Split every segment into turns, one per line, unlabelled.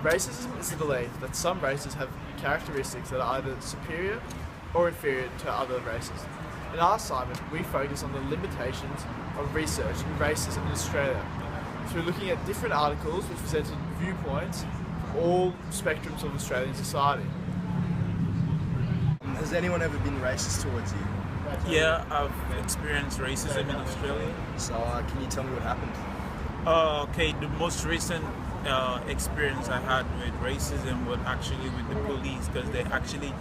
Racism is the belief that some races have characteristics that are either superior or inferior to other races. In our assignment, we focus on the limitations of research in racism in Australia through looking at different articles which presented viewpoints from all spectrums of Australian society.
Has anyone ever been racist towards you?
Yeah, I've experienced racism in Australia.
So can you tell me what happened?
Okay, the most recent experience I had with racism was actually with the police, because they actually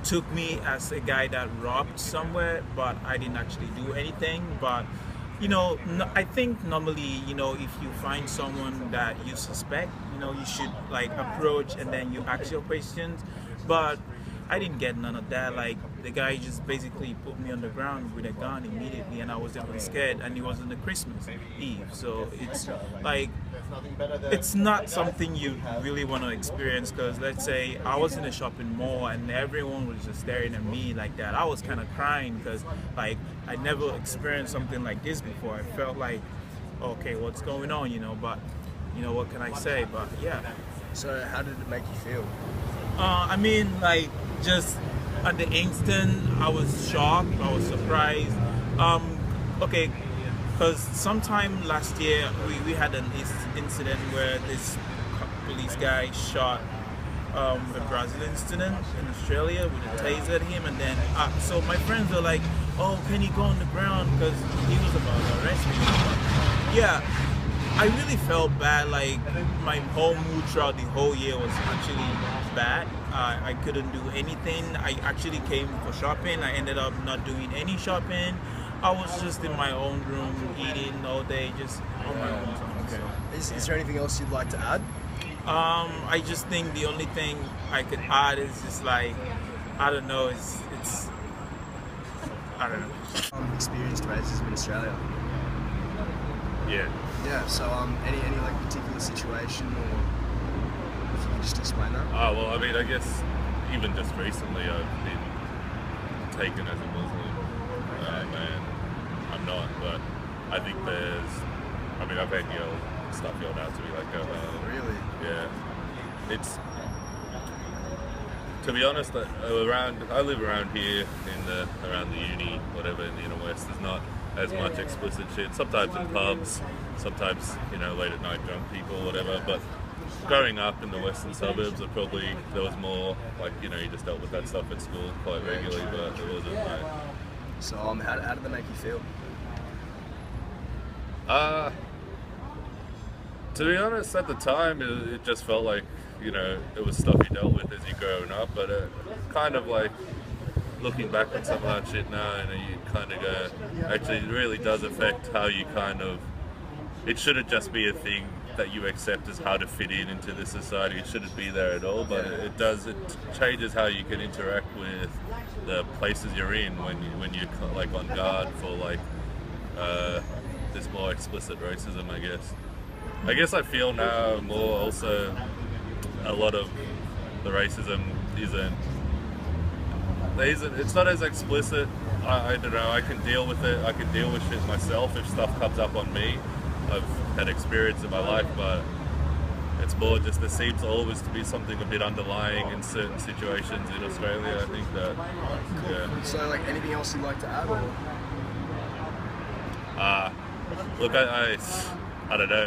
took me as a guy that robbed somewhere, but I didn't actually do anything. But I think normally, if you find someone that you suspect, you should like approach and then you ask your questions. But I didn't get none of that. Like, the guy just basically put me on the ground with a gun immediately, and I was even scared, and it was on the Christmas Eve. So it's like, it's not something you really want to experience, because let's say I was in a shopping mall and everyone was just staring at me like that. I was kind of crying because like I never experienced something like this before. I felt like, okay, what's going on, but what can I say? But yeah.
So how did it make you feel?
I mean, like, just at the instant, I was shocked, I was surprised. Okay, because sometime last year, we had an incident where this police guy shot a Brazilian student in Australia with a taser at him, and then, so my friends were like, oh, can you go on the ground, because he was about to arrest me. But yeah, I really felt bad. Like, my whole mood throughout the whole year was actually bad. I couldn't do anything. I actually came for shopping. I ended up not doing any shopping. I was just in my own room eating all day, just on my own time.
Okay. Is there anything else you'd like to add?
I just think the only thing I could add is just like, I don't know, it's I don't know.
Experienced racism in Australia.
Yeah.
Yeah. So any like particular situation, or if you could just explain that?
Oh, well, I mean, I guess even just recently I've been taken as a Muslim, and I'm not, but I think I've had stuff yelled out to me like,
Really?
yeah. It's, to be honest, I live around here around the uni, whatever, in the inner west. There's not as much explicit shit. Sometimes in pubs, sometimes, late at night drunk people, whatever, but growing up in the western suburbs, there was more, like, you just dealt with that stuff at school quite regularly, but it wasn't, like...
So how did that make you feel?
To be honest, at the time, it just felt like, it was stuff you dealt with as you're growing up, but kind of like, looking back on some of that shit now, you kind of go, actually, it really does affect how you it shouldn't just be a thing that you accept as how to fit into this society. It shouldn't be there at all, but it changes how you can interact with the places you're in when you're like on guard for like this more explicit racism, I guess I feel now more also a lot of the racism it's not as explicit. I don't know, I can deal with it. I can deal with shit myself if stuff comes up on me. I've had experience in my life, but it's more just there seems always to be something a bit underlying in certain situations in Australia. I think that, yeah.
So, like, anything else you'd like to add, or?
Look, I don't know.